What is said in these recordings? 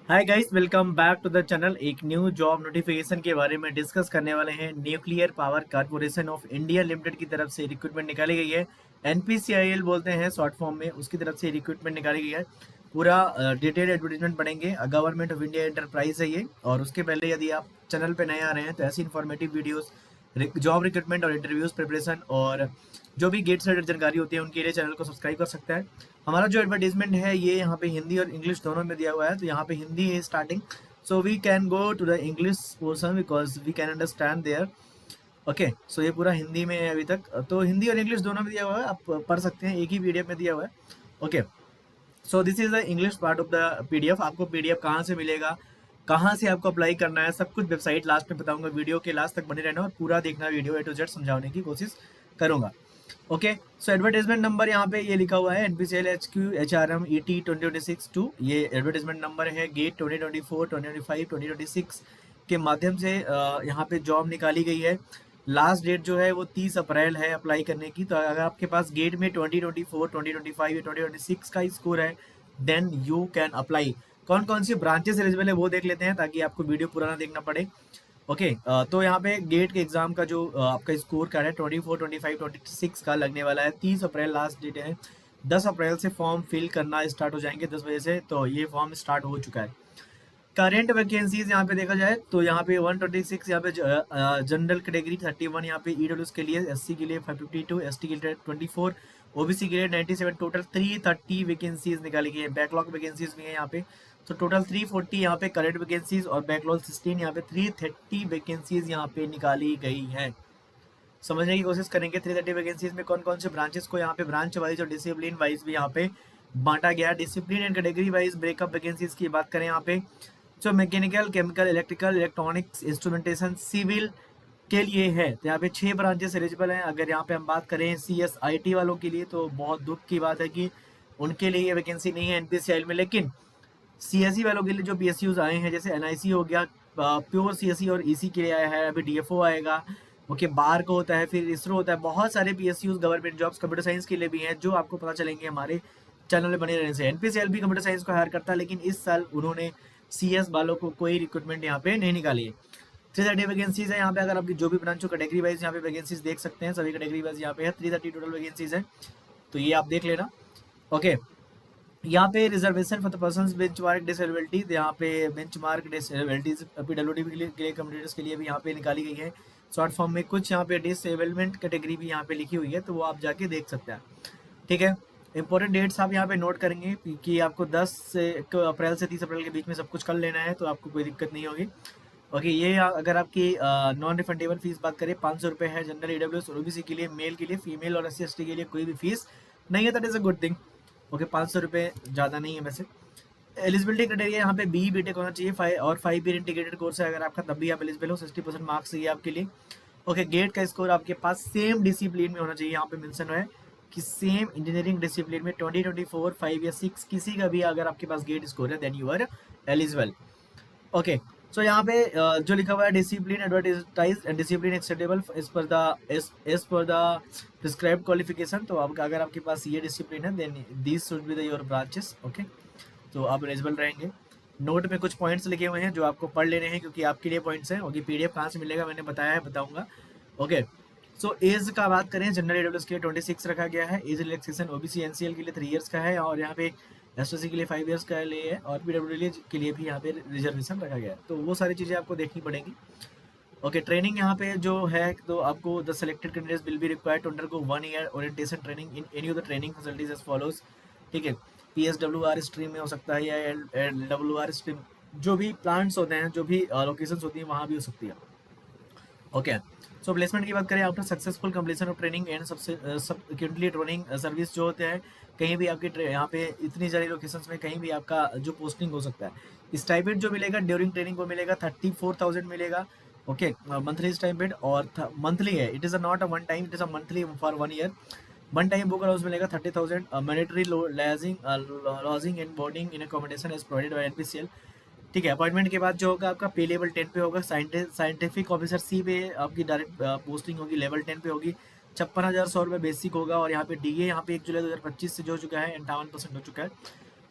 Hi guys, welcome back to the channel. एक new job notification के बारे में डिस्कस करने वाले हैं। Nuclear power corporation of India limited की तरफ से रिक्रूटमेंट निकाली गई है। एनपीसीआईएल बोलते हैं शॉर्ट फॉर्म में, उसकी तरफ से रिक्रूटमेंट निकाली गई है। पूरा डिटेल एडवर्टीजमेंट पढ़ेंगे। गवर्नमेंट ऑफ इंडिया एंटरप्राइज है ये। और उसके पहले यदि आप चैनल पे नए आ रहे हैं तो ऐसी इन्फॉर्मेटिव वीडियोस, जॉब रिक्रूटमेंट और इंटरव्यूज प्रिपरेशन और जो भी गेट से रिलेटेड जानकारी होती है उनके लिए चैनल को सब्सक्राइब कर सकता है। हमारा जो एडवर्टीजमेंट है ये यहाँ पे हिंदी और इंग्लिश दोनों में दिया हुआ है, तो यहाँ पे हिंदी है starting. So we can go to the English portion because we can understand there. Okay, so ये पूरा हिंदी में है अभी तक, तो हिंदी और इंग्लिश दोनों में दिया हुआ है, आप पढ़ सकते हैं, एक ही पीडीएफ में दिया हुआ है। Okay, so this is the English part of the PDF. आपको पीडीएफ कहाँ से मिलेगा, कहाँ से आपको अप्लाई करना है, सब कुछ वेबसाइट लास्ट में बताऊंगा। वीडियो के लास्ट तक बने रहना और पूरा देखना वीडियो, ए टू जेड समझाने की कोशिश करूंगा। ओके, सो एडवर्टाइजमेंट नंबर यहाँ पे ये लिखा हुआ है NPCL HQ HRM ET 2026-2। ये एडवर्टाइजमेंट नंबर है। गेट 2024 2025 2026 के माध्यम से यहाँ पे जॉब निकाली गई है। लास्ट डेट जो है वो 30 अप्रैल है अप्लाई करने की। तो अगर आपके पास गेट में 2024 2025 या 2026 का स्कोर है देन यू कैन अप्लाई। कौन कौन सी ब्रांचेस एलिजिबल है वो देख लेते हैं ताकि आपको वीडियो पूरा ना देखना पड़े। ओके, तो यहाँ पे गेट के एग्जाम का जो आपका स्कोर कार्ड है 24 25 26 का लगने वाला है। 30 अप्रैल लास्ट डेट है। 10 अप्रैल से फॉर्म फिल करना स्टार्ट हो जाएंगे 10 बजे से, तो ये फॉर्म स्टार्ट हो चुका है। करेंट वैकेंसीज यहाँ पे देखा जाए तो यहाँ पे 126, यहाँ पे जनरल कैटेगरी 31, यहाँ पे ईडब्ल्यूएस के लिए, एससी के लिए 552, एसटी के लिए 24, ओबीसी के लिए 97, टोटल 330 वैकेंसीज निकाली गई है। बैकलॉग वैकेंसीज भी है यहाँ पे, तो टोटल 340 यहाँ पे करेंट वैकेंसीज और बैकलॉग 16, यहाँ पे 330 वैकेंसीज यहाँ पे निकाली गई है। समझने की कोशिश करेंगे 330 वैकेंसीज में कौन कौन से ब्रांचेस को यहाँ पे ब्रांच वाइज और डिसिप्लिन वाइज भी यहाँ पे बांटा गया है। Discipline and category wise breakup vacancies की बात करें यहाँ पे, जो mechanical, chemical, electrical, electronics, instrumentation, civil के लिए है, तो यहाँ पे 6 ब्रांचेस एलिजिबल हैं। अगर यहाँ पे हम बात करें CSIT वालों के लिए तो बहुत दुख की बात है कि उनके लिए ये वैकेंसी नहीं है NPCIL में। लेकिन CSE वालों के लिए जो PSUs आए हैं, जैसे NIC हो गया, प्योर CSE और EC के लिए आया है, अभी DFO आएगा। ओके, बार को होता है, फिर इसरो होता है, बहुत सारे PSUs government jobs computer science के लिए भी हैं जो आपको पता चलेंगे हमारे चैनल में बने रहने से। NPCIL भी कंप्यूटर साइंस को हायर करता है, लेकिन इस साल उन्होंने CS वालों को कोई रिक्रूटमेंट यहाँ पे नहीं निकाली है। 330 वैकेंसीज है यहाँ पे। अगर आपकी जो भी ब्रांच हो कैटेगरी वाइज यहाँ पे वैकेंसीज देख सकते हैं, सभी कैटेगरी वाइज यहाँ पे है। 330 टोटल वैकेंसीज है, तो ये आप देख लेना। ओके, यहाँ पे reservation for the persons benchmark disability, यहाँ पे बेंचमार्क डिसेबिलिटीज PWD के लिए कैंडिडेट्स के लिए भी यहाँ पे निकाली गई है शॉर्ट फॉर्म में। कुछ यहाँ पे डिसेबलमेंट कैटेगरी भी यहाँ पे लिखी हुई है, तो वो आप जाके देख सकते हैं। ठीक है, इंपॉर्टेंट डेट्स आप यहाँ पे नोट करेंगे कि आपको 10 अप्रैल से 30 अप्रैल के बीच में सब कुछ कर लेना है, तो आपको कोई दिक्कत नहीं होगी। ओके, ये अगर आपकी नॉन रिफंडेबल फीस बात करें 500 रुपये है। जनरल EWS और OBC के लिए, मेल के लिए, फीमेल और SC ST के लिए कोई भी फीस नहीं है। That is a good thing. Okay, 500 रुपये ज़्यादा नहीं है वैसे। एलिजिबिलिटी क्राइटेरिया यहाँ पे BE BTech होना चाहिए, 5 ईयर इंटीग्रेटेड कोर्स है अगर आपका, तब भी आप एलिजिबल हो। 60% मार्क्स चाहिए आपके लिए। ओके, गेट का स्कोर आपके पास सेम डिसिप्लिन में होना चाहिए। यहाँ पे मेंशन है कि सेम इंजीनियरिंग डिसिप्लिन में 2024 5 या 6 किसी का भी अगर आपके पास गेट स्कोर है then you are eligible. Okay, so यहाँ पे जो लिखा हुआ है discipline advertise and discipline acceptable as per the prescribed qualification. तो अब अगर आपके पास ये डिसिप्लिन है then this should be the your branches. Okay, तो आप एलिजिबल रहेंगे। नोट में कुछ पॉइंट्स लिखे हुए हैं जो आपको पढ़ लेने हैं क्योंकि आपके लिए पॉइंट्स हैं। ओके, PDF कहाँ से मिलेगा मैंने बताया है, बताऊंगा। ओके, सो एज का बात करें, जनरल EWS के लिए 26 रखा गया है। एज रिलैक्सेशन OBC NCL के लिए 3 इयर्स का है, और यहाँ पे SOC के लिए 5 इयर्स का लिए है, और PWD के लिए भी यहाँ पे रिजर्वेशन रखा गया है। तो वो सारी चीज़ें आपको देखनी पड़ेंगी। ओके, ट्रेनिंग यहाँ पे जो है, तो आपको the selected candidates will be required to undergo 1 year orientation training in any of the training facilities as follows. ठीक है, PSWR स्ट्रीम में हो सकता है या LWR स्ट्रीम, जो भी प्लांट्स होते हैं, जो भी लोकेशंस होती हैं वहाँ भी हो सकती है। ओके, सो प्लेसमेंट की बात करें, after successful completion of training and subsequently training service जो होते हैं, कहीं भी आपके यहाँ पे इतनी सारी लोकेशंस में कहीं भी आपका जो पोस्टिंग हो सकता है। स्टाइपेंड जो मिलेगा ड्यूरिंग ट्रेनिंग को मिलेगा 34,000 मिलेगा। ओके, मंथली स्टाइपेंड, और मंथली है, it is not a one time, it is a monthly for 1 year. One time book house मिलेगा 30,000। Mandatory lodging and boarding in accommodation is provided by NPCL। ठीक है, appointment के बाद जो होगा आपका पे लेवल 10 पे होगा। साइंटिफिक ऑफिसर C पे आपकी डायरेक्ट पोस्टिंग होगी, लेवल 10 पे होगी। 56,100 रुपये बेसिक होगा, और यहाँ पे DA यहाँ पे 1 जुलाई 2025 से जो हो चुका है 58% हो चुका है।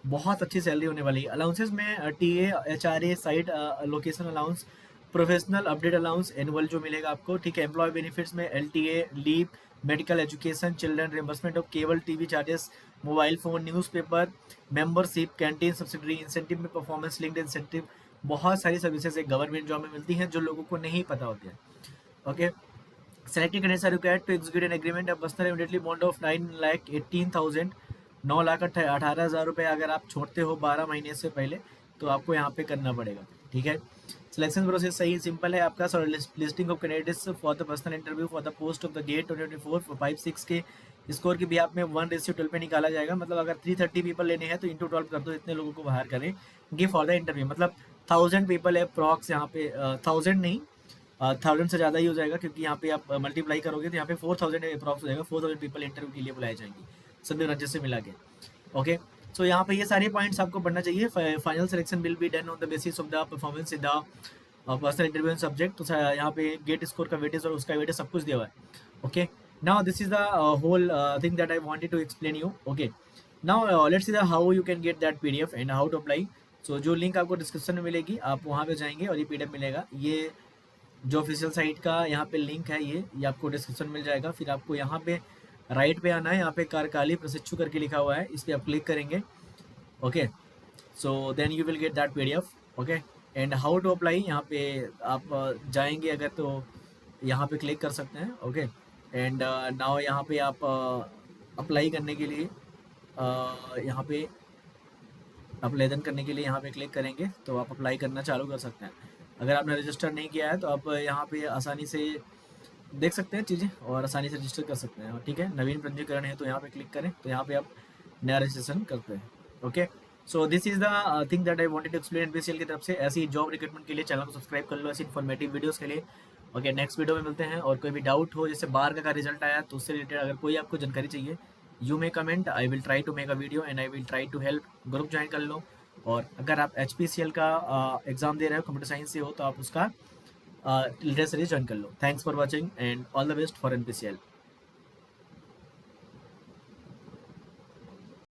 बहुत अच्छी सैलरी होने वाली है। अलाउंसेस में TA, HRA, site location allowance, professional update allowance annual जो मिलेगा आपको, ठीक है। एम्प्लॉय बेनिफिट्स में LTA, leave, medical, education, children, reimbursement of cable TV charges, mobile phone, newspaper, membership, canteen subsidy, incentive में परफॉर्मेंस लिंक्ड इंसेंटिव, बहुत सारी services एक गवर्नमेंट जॉब में मिलती हैं जो लोगों को नहीं पता होती है। Okay, selected candidates are required to execute an agreement of personal immediately bond of 9,18,000, 9,18,000 रुपये अगर आप छोड़ते हो 12 महीने से पहले तो आपको यहाँ पे करना पड़ेगा, ठीक है। सिलेक्शन प्रोसेस सही सिंपल है आपका। So listing of candidates for the personal interview for the post of the GATE 2024 5-6 के स्कोर के बिहाफ में 1:12 पे निकाला जाएगा। मतलब अगर 330 पीपल लेने हैं तो इंटू 12 कर दो, इतने लोगों को बाहर करेंगे फॉर द इंटरव्यू। मतलब 1000 पीपल है प्रॉक्स यहाँ पे, 1000 नहीं, 1000 से ज़्यादा ही हो जाएगा क्योंकि यहाँ पे आप मल्टीप्लाई करोगे तो यहाँ पे 4000 अप्रॉक्स हो जाएगा। 4000 पीपल इंटरव्यू के लिए बुलाए जाएंगे सभी राज्य से मिला के। ओके, सो यहाँ पे ये सारे पॉइंट्स आपको पढ़ना चाहिए। Final selection will be done on the basis of the performance in the personal interview subject. तो यहाँ पे गेट स्कोर का वेटेज और उसका वेटेज सब कुछ दिया हुआ है। Okay, now this is the whole thing that I wanted to explain you. Okay, now let's see the how you can get that PDF and how to apply. So जो link आपको description में मिलेगी आप वहाँ पे जाएंगे और ये पीडीएफ मिलेगा। ये जो ऑफिशियल साइट का यहाँ पे लिंक है ये आपको डिस्क्रिप्शन मिल जाएगा। फिर आपको यहाँ पे राइट पे आना है, यहाँ पे कारकाली प्रशिक्षु करके लिखा हुआ है, इस पर आप क्लिक करेंगे। Okay, so then you will get that PDF. Okay, and how to apply, यहाँ पे आप जाएंगे अगर तो यहाँ पे क्लिक कर सकते हैं। ओके, एंड नाउ यहाँ पे आप अप्लाई करने के लिए यहाँ पे आवेदन करने के लिए यहाँ पे क्लिक करेंगे तो आप अप्लाई करना चालू कर सकते हैं। अगर आपने रजिस्टर नहीं किया है तो आप यहाँ पे आसानी से देख सकते हैं चीज़ें और आसानी से रजिस्टर कर सकते हैं, ठीक है। नवीन पंजीकरण है तो यहाँ पे क्लिक करें तो यहाँ पे आप नया रजिस्ट्रेशन करते हैं। Okay, so this is the thing that I wanted to explain NPCL की तरफ से। ऐसी जॉब रिक्रूटमेंट के लिए चैनल को सब्सक्राइब कर लो, ऐसी इन्फॉर्मेटिव वीडियोस के लिए। ओके, नेक्स्ट वीडियो में मिलते हैं। और कोई भी डाउट हो, जैसे बार का रिजल्ट आया तो उससे रिलेटेड अगर कोई आपको जानकारी चाहिए, you may comment, I will try to make a video and I will try to help. Group join कर लो। और अगर आप HPCL का एग्ज़ाम दे रहे हो, कंप्यूटर साइंस से हो, तो आप उसका लीडर सीरीज ज्वाइन कर लो। Thanks for watching and all the best for NPCL।